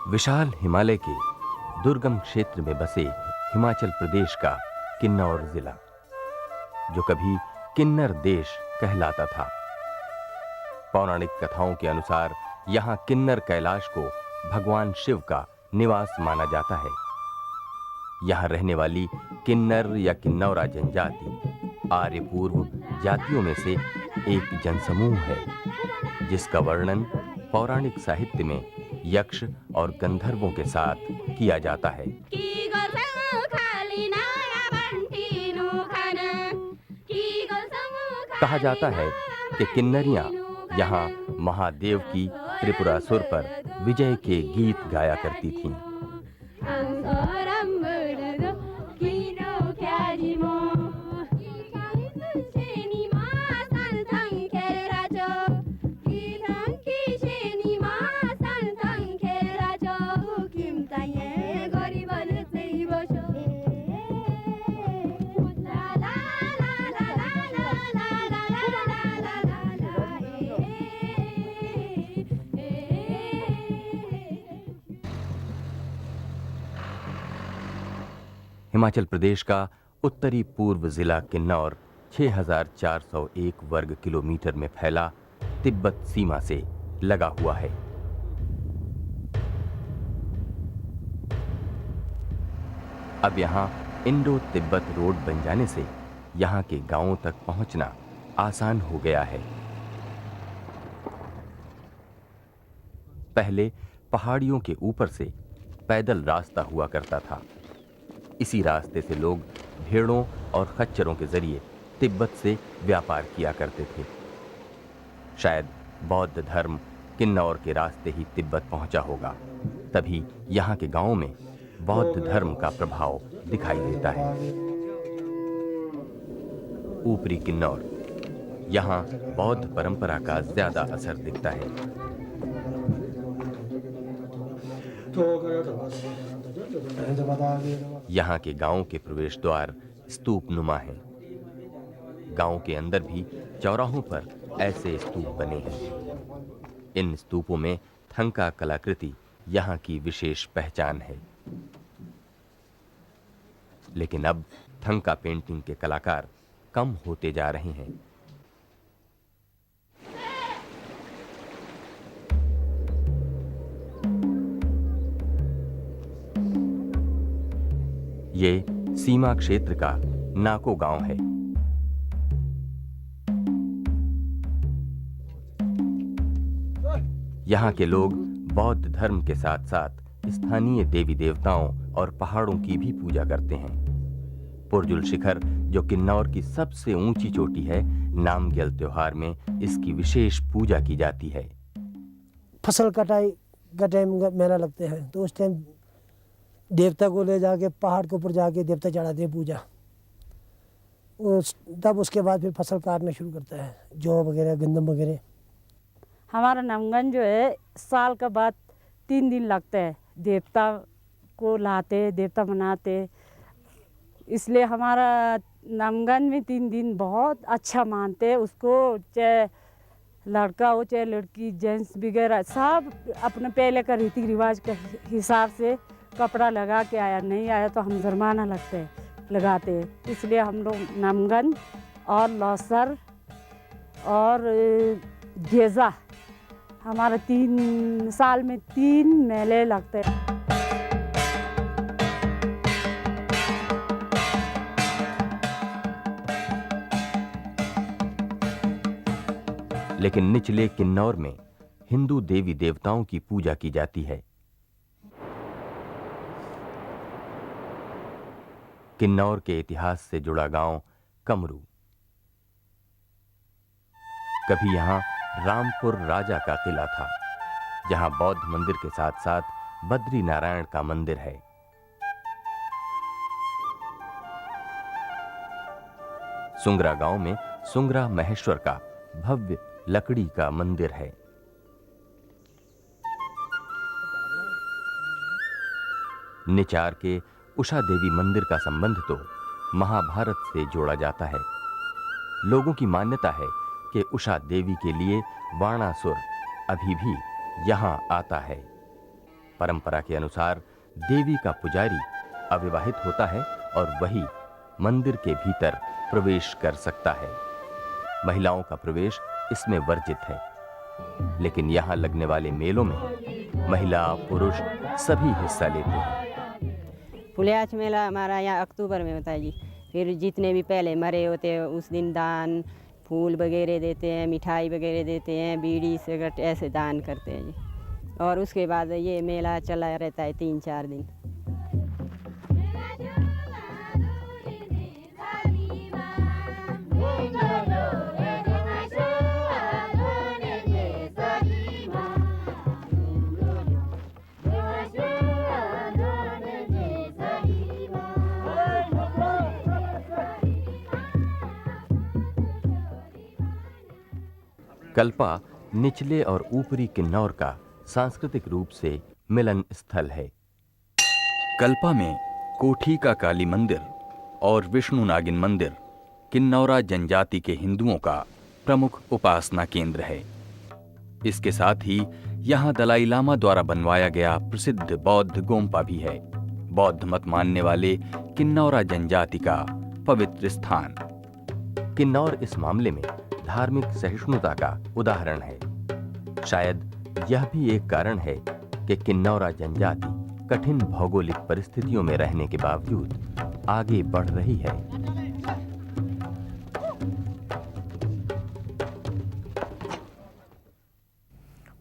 विशाल हिमालय के दुर्गम क्षेत्र में बसे हिमाचल प्रदेश का किन्नौर जिला, जो कभी किन्नर देश कहलाता था। पौराणिक कथाओं के अनुसार यहां किन्नर कैलाश को भगवान शिव का निवास माना जाता है। यहां रहने वाली किन्नर या किन्नौरा जनजाति आर्य पूर्व जातियों में से एक जनसमूह है, जिसका वर्णन पौराणिक साहित्य में यक्ष और गंधर्वों के साथ किया जाता है। कहा जाता है कि किन्नरियां यहाँ महादेव की त्रिपुरासुर पर विजय के गीत गाया करती थीं। हिमाचल प्रदेश का उत्तरी पूर्व जिला किन्नौर 6401 वर्ग किलोमीटर में फैला तिब्बत सीमा से लगा हुआ है। अब यहां इंडो तिब्बत रोड बन जाने से यहां के गांवों तक पहुंचना आसान हो गया है। पहले पहाड़ियों के ऊपर से पैदल रास्ता हुआ करता था। इसी रास्ते से लोग भेड़ों और खच्चरों के जरिए तिब्बत से व्यापार किया करते थे। शायद बौद्ध धर्म किन्नौर के रास्ते ही तिब्बत पहुंचा होगा, तभी यहाँ के गांवों में बौद्ध धर्म का प्रभाव दिखाई देता है। ऊपरी किन्नौर, यहाँ बौद्ध परंपरा का ज्यादा असर दिखता है। यहाँ के गांवों के प्रवेश द्वार स्तूप नुमा हैं। गांव के अंदर भी चौराहों पर ऐसे स्तूप बने हैं। इन स्तूपों में थंका कलाकृति यहाँ की विशेष पहचान है। लेकिन अब थंका पेंटिंग के कलाकार कम होते जा रहे हैं। ये सीमा क्षेत्र का नाको गांव है। यहाँ के लोग बौद्ध धर्म के साथ साथ स्थानीय देवी देवताओं और पहाड़ों की भी पूजा करते हैं। पुरजुल शिखर, जो किन्नौर की सबसे ऊंची चोटी है, नामग्यल त्योहार में इसकी विशेष पूजा की जाती है। फसल कटाई का टाइम मेला लगते हैं, तो उस टाइम देवता को ले जाके पहाड़ के ऊपर जाके देवता चढ़ाते हैं पूजा। तब उसके बाद फिर फसल काटना शुरू करता है, जौ वगैरह गंदम वगैरह। हमारा नमगन जो है साल का बाद 3 दिन लगते हैं। देवता को लाते, देवता मनाते, इसलिए हमारा नमगन में 3 दिन बहुत अच्छा मानते। उसको चाहे लड़का हो चाहे लड़की, जेंट्स वगैरह सब अपने पहले का रीति रिवाज के हिसाब से कपड़ा लगा के आया, नहीं आया तो हम जुर्माना लगाते हैं। इसलिए हम लोग नमगन और लौसर और गेजा हमारा 3 साल में 3 मेले लगते हैं। लेकिन निचले किन्नौर में हिंदू देवी देवताओं की पूजा की जाती है। किन्नौर के इतिहास से जुड़ा गांव कमरू। कभी यहां रामपुर राजा का किला था, जहां बौद्ध मंदिर के साथ साथ बद्री नारायण का मंदिर है। सुंगरा गांव में सुंगरा महेश्वर का भव्य लकड़ी का मंदिर है। निचार के उषा देवी मंदिर का संबंध तो महाभारत से जोड़ा जाता है। लोगों की मान्यता है कि उषा देवी के लिए वाणासुर अभी भी यहां आता है। परंपरा के अनुसार देवी का पुजारी अविवाहित होता है और वही मंदिर के भीतर प्रवेश कर सकता है। महिलाओं का प्रवेश इसमें वर्जित है, लेकिन यहाँ लगने वाले मेलों में महिला पुरुष सभी हिस्सा लेते हैं। पुलियाच मेला हमारा यहाँ अक्टूबर में होता है जी। फिर जितने भी पहले मरे होते हैं उस दिन दान फूल वगैरह देते हैं, मिठाई वगैरह देते हैं, बीड़ी सिगरेट ऐसे दान करते हैं जी। और उसके बाद ये मेला चला रहता है 3-4 दिन। कल्पा निचले और ऊपरी किन्नौर का सांस्कृतिक रूप से मिलन स्थल है। कल्पा में कोठी का काली मंदिर और विष्णु नागिन मंदिर किन्नौरा जनजाति के हिंदुओं का प्रमुख उपासना केंद्र है। इसके साथ ही यहाँ दलाई लामा द्वारा बनवाया गया प्रसिद्ध बौद्ध गोम्पा भी है, बौद्ध मत मानने वाले किन्नौरा जनजाति का पवित्र स्थान। किन्नौर इस मामले में धार्मिक सहिष्णुता का उदाहरण है। शायद यह भी एक कारण है कि किन्नौरा जनजाति कठिन भौगोलिक परिस्थितियों में रहने के बावजूद आगे बढ़ रही है।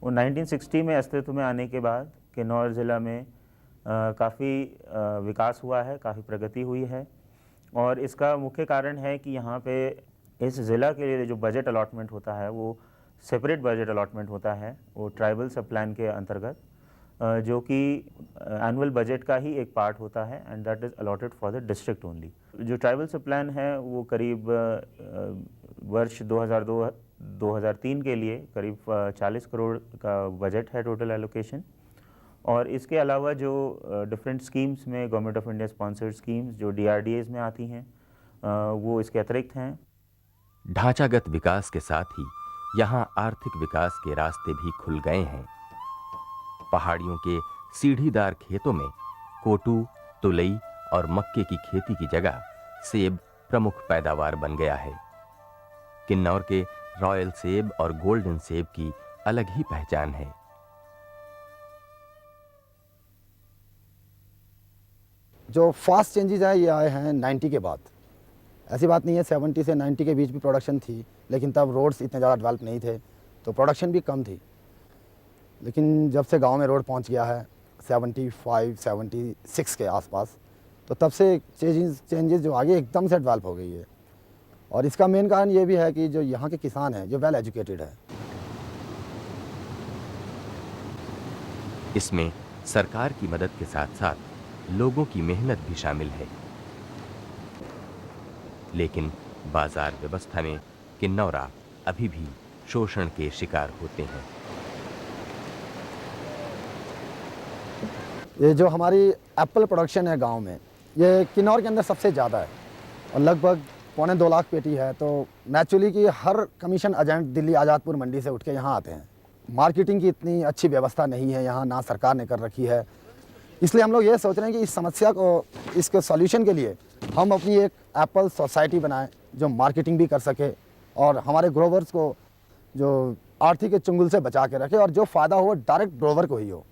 वो 1960 में अस्तित्व में आने के बाद किन्नौर ज़िला में काफ़ी विकास हुआ है, काफ़ी प्रगति हुई है। और इसका मुख्य कारण है कि यहाँ पे इस ज़िला के लिए जो बजट अलॉटमेंट होता है वो सेपरेट बजट अलॉटमेंट होता है, वो ट्राइबल सब प्लान के अंतर्गत, जो कि एनुअल बजट का ही एक पार्ट होता है and that is allotted for the district only. जो ट्राइबल सब प्लान है वो करीब वर्ष 2002-2003 के लिए करीब 40 करोड़ का बजट है टोटल एलोकेशन। और इसके अलावा जो डिफरेंट स्कीम्स में government of India sponsored schemes जो DRDAs में आती हैं वो इसके अतिरिक्त हैं। ढांचागत विकास के साथ ही यहाँ आर्थिक विकास के रास्ते भी खुल गए हैं। पहाड़ियों के सीढ़ीदार खेतों में कोटू, तुलई और मक्के की खेती की जगह सेब प्रमुख पैदावार बन गया है। किन्नौर के रॉयल सेब और गोल्डन सेब की अलग ही पहचान है। जो फास्ट चेंजेस है ये आए हैं 90 के बाद। ऐसी बात नहीं है, 70 से 90 के बीच भी प्रोडक्शन थी, लेकिन तब रोड्स इतने ज़्यादा डेवलप नहीं थे तो प्रोडक्शन भी कम थी। लेकिन जब से गांव में रोड पहुंच गया है 75-76 के आसपास, तो तब से चेंजेस जो आगे एकदम से डेवलप हो गई है। और इसका मेन कारण ये भी है कि जो यहाँ के किसान हैं जो वेल एजुकेटेड है। इसमें सरकार की मदद के साथ साथ लोगों की मेहनत भी शामिल है। लेकिन बाजार व्यवस्था में किन्नौरा अभी भी शोषण के शिकार होते हैं। ये जो हमारी एप्पल प्रोडक्शन है गांव में, ये किन्नौर के अंदर सबसे ज़्यादा है और लगभग 2.25 लाख पेटी है। तो नेचुरली कि हर कमीशन एजेंट दिल्ली आज़ादपुर मंडी से उठ के यहाँ आते हैं। मार्केटिंग की इतनी अच्छी व्यवस्था नहीं है यहाँ, ना सरकार ने कर रखी है। इसलिए हम लोग ये सोच रहे हैं कि इस समस्या को, इसके सॉल्यूशन के लिए हम अपनी एक एप्पल सोसाइटी बनाएं जो मार्केटिंग भी कर सके और हमारे ग्रोवर्स को जो आर्थिक चुंगल से बचा के रखे और जो फ़ायदा हो डायरेक्ट ग्रोवर को ही हो।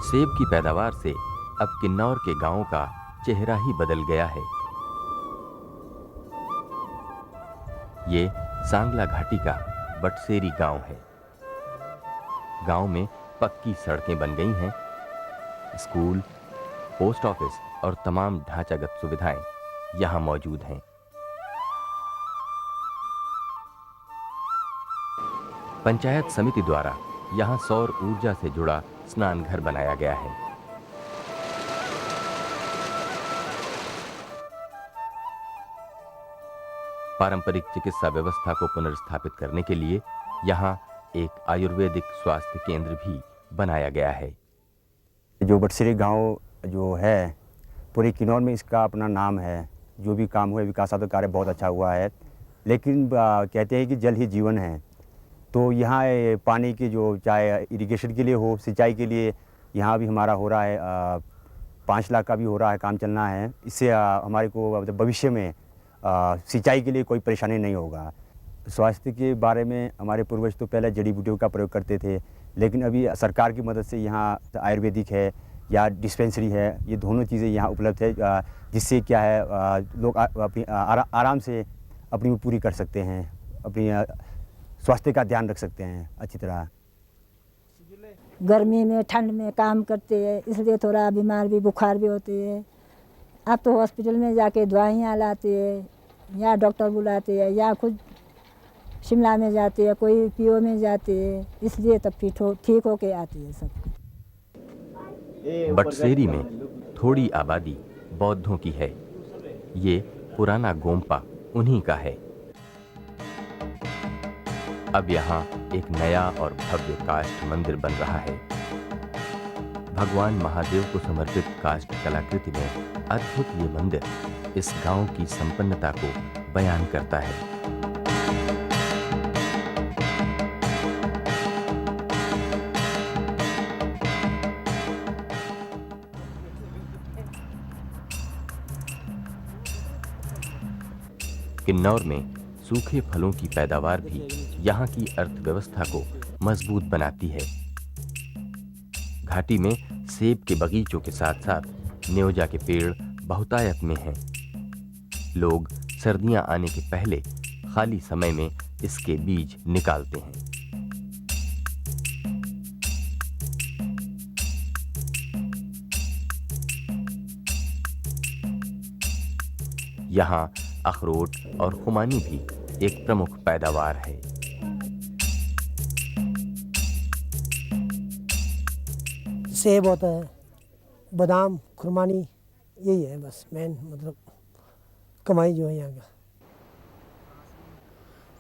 सेब की पैदावार से अब किन्नौर के गांवों का चेहरा ही बदल गया है। ये सांगला घाटी का बटसेरी गांव है। गांव में पक्की सड़कें बन गई हैं, स्कूल, पोस्ट ऑफिस और तमाम ढांचागत सुविधाएं यहां मौजूद हैं। पंचायत समिति द्वारा यहां सौर ऊर्जा से जुड़ा स्नान घर बनाया गया है। पारंपरिक चिकित्सा व्यवस्था को पुनर्स्थापित करने के लिए यहाँ एक आयुर्वेदिक स्वास्थ्य केंद्र भी बनाया गया है। जो बटसेरी गांव जो है पूरे किन्नौर में इसका अपना नाम है। जो भी काम हुए विकासात्मक कार्य बहुत अच्छा हुआ है। लेकिन कहते हैं कि जल ही जीवन है। तो यहाँ पानी की जो चाहे इरिगेशन के लिए हो, सिंचाई के लिए यहाँ भी हमारा हो रहा है 5 लाख का भी हो रहा है, काम चलना है। इससे हमारे को मतलब भविष्य में सिंचाई के लिए कोई परेशानी नहीं होगा। स्वास्थ्य के बारे में हमारे पूर्वज तो पहले जड़ी बूटियों का प्रयोग करते थे, लेकिन अभी सरकार की मदद से यहाँ आयुर्वेदिक है या डिस्पेंसरी है, ये दोनों चीज़ें यहाँ उपलब्ध है, जिससे क्या है लोग अपनी आराम से अपनी पूरी कर सकते हैं, अपनी स्वास्थ्य का ध्यान रख सकते हैं अच्छी तरह। गर्मी में ठंड में काम करते हैं, इसलिए थोड़ा बीमार भी बुखार भी होते हैं। अब तो हॉस्पिटल में जाके दवाइयाँ लाते हैं, या डॉक्टर बुलाते हैं, या खुद शिमला में जाते हैं, कोई पीओ में जाते हैं, इसलिए तब ठीक होके आते हैं सब। बटसेरी में थोड़ी आबादी बौद्धों की है। ये पुराना गोम्पा उन्हीं का है। अब यहाँ एक नया और भव्य काष्ठ मंदिर बन रहा है। भगवान महादेव को समर्पित काष्ठ कलाकृति में अद्भुत ये मंदिर इस गांव की संपन्नता को बयान करता है। किन्नौर में सूखे फलों की पैदावार भी यहाँ की अर्थव्यवस्था को मजबूत बनाती है। घाटी में सेब के बगीचों के साथ साथ न्योजा के पेड़ बहुतायत में हैं। लोग सर्दियां आने के पहले खाली समय में इसके बीज निकालते हैं। यहाँ अखरोट और खुमानी भी एक प्रमुख पैदावार है। सेब होता है, बादाम, खुरमानी, यही है बस मेन मतलब कमाई जो है यहाँ का।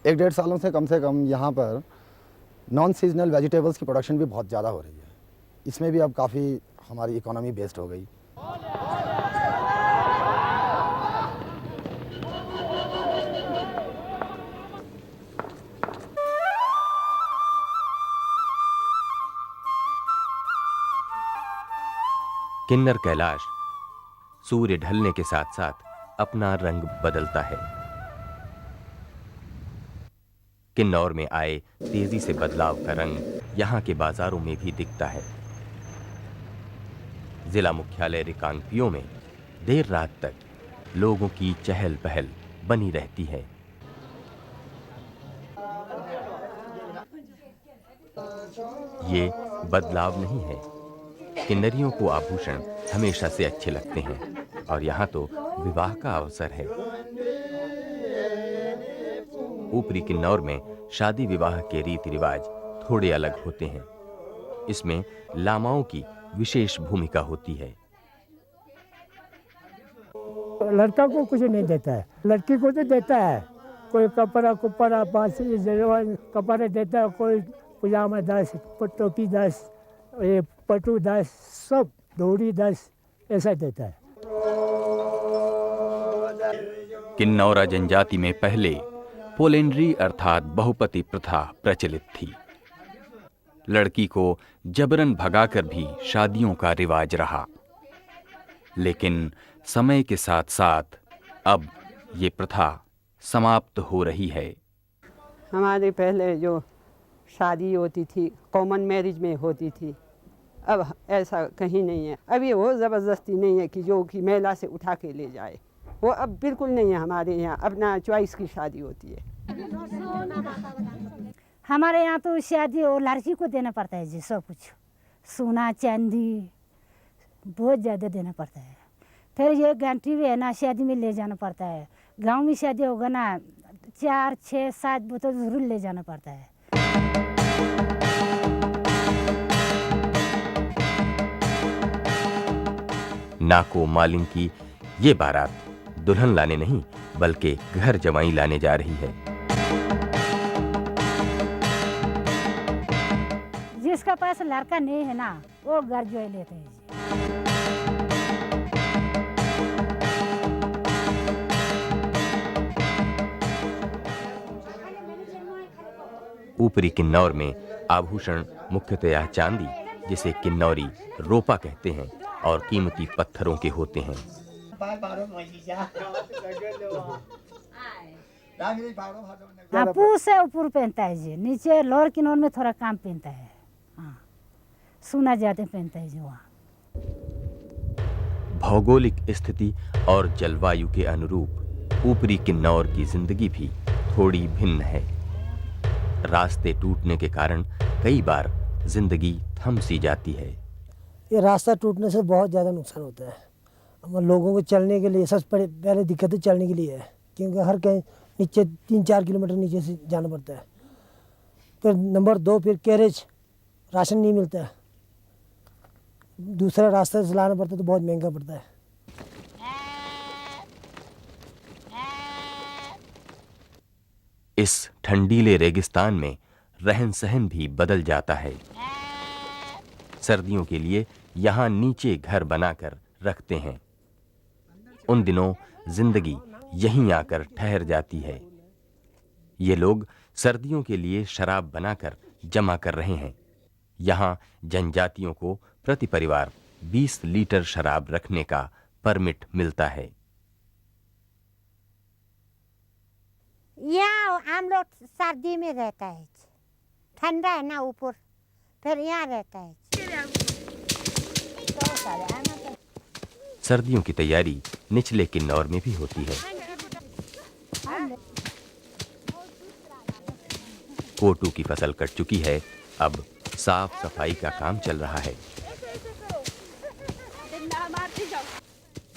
1-1.5 सालों से कम यहाँ पर नॉन सीजनल वेजिटेबल्स की प्रोडक्शन भी बहुत ज़्यादा हो रही है। इसमें भी अब काफ़ी हमारी इकोनॉमी बेस्ड हो गई। किन्नर कैलाश सूर्य ढलने के साथ साथ अपना रंग बदलता है। किन्नौर में आए तेजी से बदलाव का रंग यहाँ के बाजारों में भी दिखता है। जिला मुख्यालय रिकांगपिओ में देर रात तक लोगों की चहल पहल बनी रहती है। ये बदलाव नहीं है। किन्नरियों को आभूषण हमेशा से अच्छे लगते हैं और यहाँ तो विवाह का अवसर है। ऊपरी किन्नौर में शादी विवाह के रीति रिवाज थोड़े अलग होते हैं। इसमें लामाओं की विशेष भूमिका होती है। लड़का को कुछ नहीं देता है, लड़की को तो देता है। कोई कपड़ा कुपड़ा 5 कपड़े देता है, कोई पजामा 10, टोपी 10, ये पटू 10, सब डोरी 10 ऐसा देता है। किन्नौरा जनजाति में पहले पोलेंड्री अर्थात बहुपति प्रथा प्रचलित थी। लड़की को जबरन भगाकर भी शादियों का रिवाज रहा, लेकिन समय के साथ साथ अब ये प्रथा समाप्त हो रही है। हमारे पहले जो शादी होती थी कॉमन मैरिज में होती थी, अब ऐसा कहीं नहीं है। अभी वो ज़बरदस्ती नहीं है कि जो कि महिला से उठा के ले जाए, वो अब बिल्कुल नहीं है। हमारे यहाँ अपना चॉइस की शादी होती है। हमारे यहाँ तो शादी और लड़की को देना पड़ता है जी, सब कुछ सोना चांदी बहुत ज़्यादा देना पड़ता है। फिर ये घंटी भी है ना, शादी में ले जाना पड़ता है। गांव में शादी होगा ना 4, 6, 7 बोतल जरूर ले जाना पड़ता है। नाको मालिंग की ये बारात दुल्हन लाने नहीं बल्कि घर जवाई लाने जा रही है। जिसका पास लड़का नहीं है ना, वो घर जो लेते हैं। ऊपरी किन्नौर में आभूषण मुख्यतया चांदी, जिसे किन्नौरी रोपा कहते हैं, और कीमती पत्थरों के होते हैं। आपू से ऊपर पहनता है जी, नीचे लोअर किन्नौर में थोड़ा कम पहनता है। हाँ, सुना जाते पहनता है जी वहाँ। भौगोलिक स्थिति और जलवायु के अनुरूप ऊपरी किन्नौर की जिंदगी भी थोड़ी भिन्न है। रास्ते टूटने के कारण कई बार जिंदगी थम सी जाती है। ये रास्ता टूटने से बहुत ज़्यादा नुकसान होता है। हम लोगों को चलने के लिए सबसे पहले दिक्कत चलने के लिए है, क्योंकि हर कहीं नीचे 3-4 किलोमीटर नीचे से जाना पड़ता है। फिर नंबर 2, फिर कैरेज राशन नहीं मिलता है, दूसरा रास्ता से लाना पड़ता है तो बहुत महंगा पड़ता है। इस ठंडीले रेगिस्तान में रहन सहन भी बदल जाता है। सर्दियों के लिए यहाँ नीचे घर बनाकर रखते हैं। उन दिनों जिंदगी यहीं आकर ठहर जाती है। ये लोग सर्दियों के लिए शराब बनाकर जमा कर रहे हैं। यहाँ जनजातियों को प्रति परिवार 20 लीटर शराब रखने का परमिट मिलता है। यहाँ हम लोग सर्दी में रहता है, ठंडा है ना ऊपर, फिर यहाँ रहता है। सर्दियों की तैयारी निचले किन्नौर में भी होती है। कोटू की फसल कट चुकी है, अब साफ सफाई का काम चल रहा है।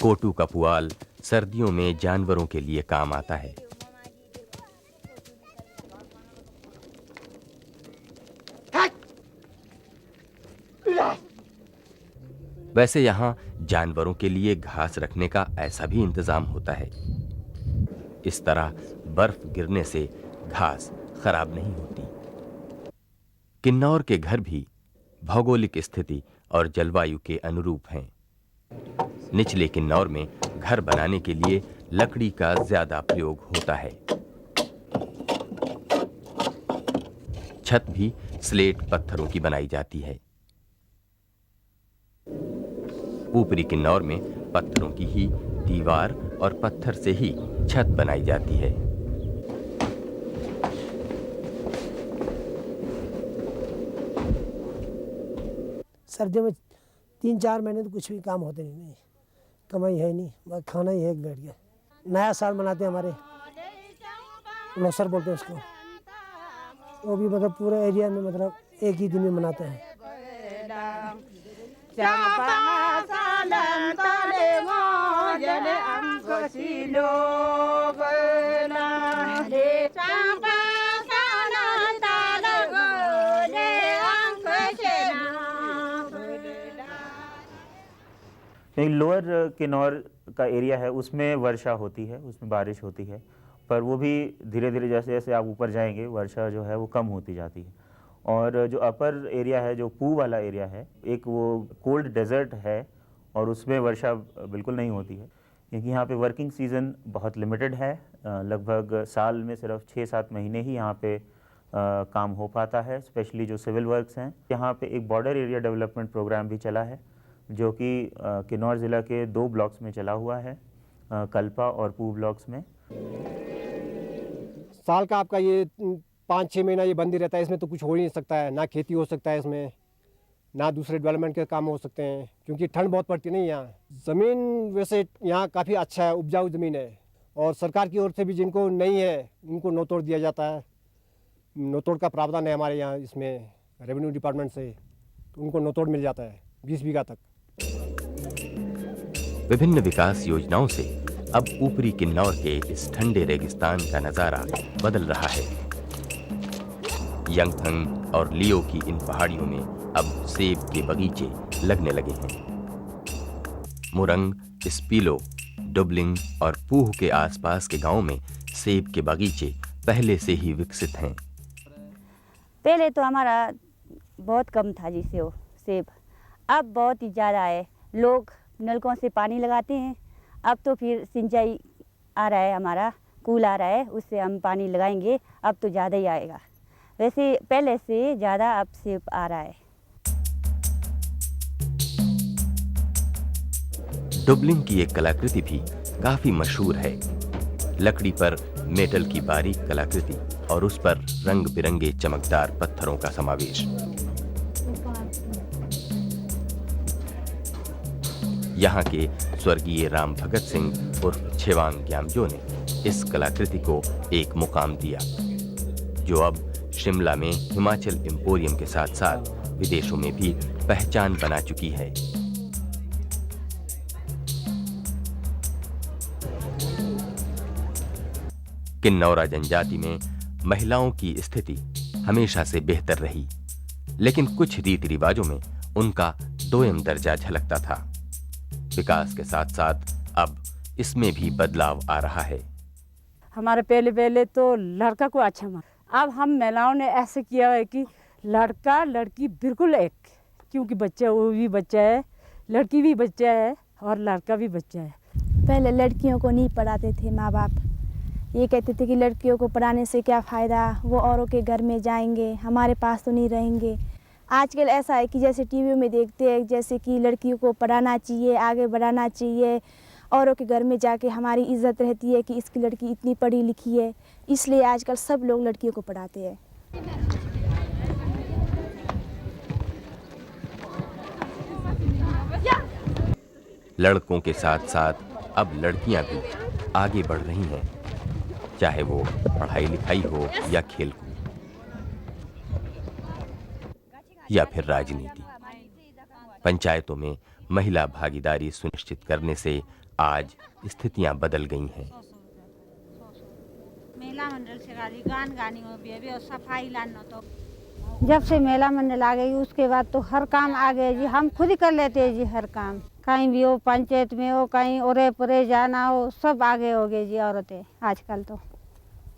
कोटू का पुआल सर्दियों में जानवरों के लिए काम आता है। वैसे यहाँ जानवरों के लिए घास रखने का ऐसा भी इंतजाम होता है। इस तरह बर्फ गिरने से घास खराब नहीं होती। किन्नौर के घर भी भौगोलिक स्थिति और जलवायु के अनुरूप हैं। निचले किन्नौर में घर बनाने के लिए लकड़ी का ज्यादा प्रयोग होता है। छत भी स्लेट पत्थरों की बनाई जाती है। ऊपरी किन्नौर में पत्थरों की ही दीवार और पत्थर से ही छत बनाई जाती है। सर्दियों में 3-4 महीने तो कुछ भी काम होते नहीं, कमाई है नहीं, बस खाना ही है एक बैठ गया। नया साल मनाते हैं हमारे, लोसर बोलते हैं उसको, वो भी मतलब पूरे एरिया में मतलब एक ही दिन में मनाते हैं। लोअर किन्नौर का एरिया है, उसमें वर्षा होती है, उसमें बारिश होती है, पर वो भी धीरे धीरे जैसे जैसे आप ऊपर जाएंगे वर्षा जो है वो कम होती जाती है। और जो अपर एरिया है, जो पू वाला एरिया है, एक वो कोल्ड डेजर्ट है और उसमें वर्षा बिल्कुल नहीं होती है, क्योंकि यहाँ पे वर्किंग सीज़न बहुत लिमिटेड है। लगभग साल में सिर्फ 6-7 महीने ही यहाँ पे काम हो पाता है, स्पेशली जो सिविल वर्क्स हैं। यहाँ पे एक बॉर्डर एरिया डेवलपमेंट प्रोग्राम भी चला है, जो कि किन्नौर ज़िला के 2 ब्लॉक्स में चला हुआ है, कल्पा और पू ब्लॉक्स में। साल का आपका ये 5-6 महीना ये बंद ही रहता है, इसमें तो कुछ हो ही नहीं सकता है, ना खेती हो सकता है इसमें, ना दूसरे डेवलपमेंट के काम हो सकते हैं, क्योंकि ठंड बहुत पड़ती है नहीं यहाँ। ज़मीन वैसे यहाँ काफ़ी अच्छा है, उपजाऊ ज़मीन है, और सरकार की ओर से भी जिनको नहीं है उनको नोतोड़ दिया जाता है। नोतोड़ का प्रावधान है हमारे यहाँ, इसमें रेवेन्यू डिपार्टमेंट से, तो उनको नोतोड़ मिल जाता है 20 बीघा तक। विभिन्न विकास योजनाओं से अब ऊपरी किन्नौर के इस ठंडे रेगिस्तान का नजारा बदल रहा है। यंगथंग और लियो की इन पहाड़ियों में अब सेब के बगीचे लगने लगे हैं। मुरंग, स्पीलो, डुबलिंग और पूह के आसपास के गांवों में सेब के बगीचे पहले से ही विकसित हैं। पहले तो हमारा बहुत कम था जी सेब, अब बहुत ही ज़्यादा है। लोग नलकों से पानी लगाते हैं, अब तो फिर सिंचाई आ रहा है, हमारा कूल आ रहा है, उससे हम पानी लगाएंगे, अब तो ज़्यादा ही आएगा। वैसे पहले से ज़्यादा अब सेब आ रहा है। डुबलिंग की एक कलाकृति भी काफी मशहूर है। लकड़ी पर मेटल की बारीक कलाकृति और उस पर रंग बिरंगे चमकदार पत्थरों का समावेश। यहाँ के स्वर्गीय राम भगत सिंह उर्फ छेवांग ग्यामजो ने इस कलाकृति को एक मुकाम दिया, जो अब शिमला में हिमाचल एम्पोरियम के साथ साथ विदेशों में भी पहचान बना चुकी है। किन्नौरा जनजाति में महिलाओं की स्थिति हमेशा से बेहतर रही, लेकिन कुछ रीति रिवाजों में उनका दोयम दर्जा झलकता था। विकास के साथ साथ अब इसमें भी बदलाव आ रहा है। हमारे पहले तो लड़का को अच्छा मान, अब हम महिलाओं ने ऐसे किया है कि लड़का लड़की बिल्कुल एक, क्योंकि बच्चा वो भी बच्चा है, लड़की भी बच्चा है और लड़का भी बच्चा है। पहले लड़कियों को नहीं पढ़ाते थे माँ बाप, ये कहते थे कि लड़कियों को पढ़ाने से क्या फ़ायदा, वो औरों के घर में जाएंगे, हमारे पास तो नहीं रहेंगे। आजकल ऐसा है कि जैसे टीवी में देखते हैं, जैसे कि लड़कियों को पढ़ाना चाहिए, आगे बढ़ाना चाहिए, औरों के घर में जाके हमारी इज्जत रहती है कि इसकी लड़की इतनी पढ़ी लिखी है, इसलिए आजकल सब लोग लड़कियों को पढ़ाते हैं। लड़कों के साथ साथ अब लड़कियां भी आगे बढ़ रही हैं, चाहे वो पढ़ाई लिखाई हो या खेलकूद या फिर राजनीति। पंचायतों में महिला भागीदारी सुनिश्चित करने से आज स्थितियां बदल गई हैं। महिला मंडल से गान गानी हो भी और सफाई लाना, तो जब से महिला मंडल आ गई उसके बाद तो हर काम आ गए जी, हम खुद ही कर लेते हैं जी। हर काम कहीं भी हो, पंचायत में हो, कहीं ओरे परे जाना हो, सब आगे हो गए जी औरतें आजकल। तो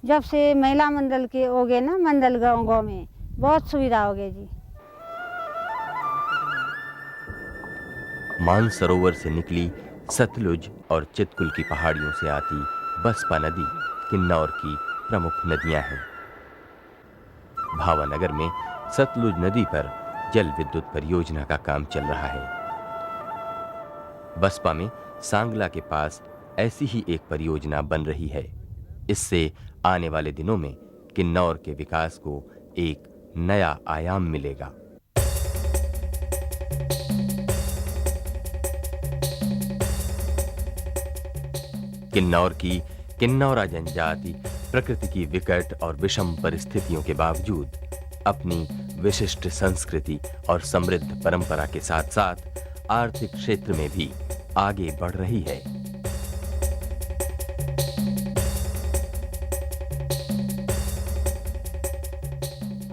जब से महिला मंडल के हो गए ना, मंडल गाँव में बहुत सुविधा हो गई जी। मानसरोवर से निकली सतलुज और चितकुल की पहाड़ियों से आती बसपा नदी किन्नौर की प्रमुख नदियां हैं। भावानगर में सतलुज नदी पर जल विद्युत परियोजना का काम चल रहा है। बसपा में सांगला के पास ऐसी ही एक परियोजना बन रही है। इससे आने वाले दिनों में किन्नौर के विकास को एक नया आयाम मिलेगा। किन्नौर की किन्नौरा जनजाति प्रकृति की विकट और विषम परिस्थितियों के बावजूद अपनी विशिष्ट संस्कृति और समृद्ध परंपरा के साथ साथ आर्थिक क्षेत्र में भी आगे बढ़ रही है।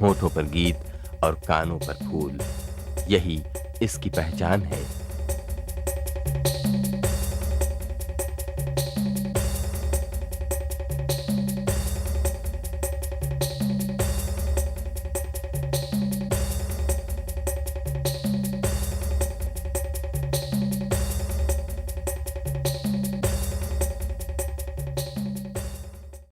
होठों पर गीत और कानों पर फूल, यही इसकी पहचान है।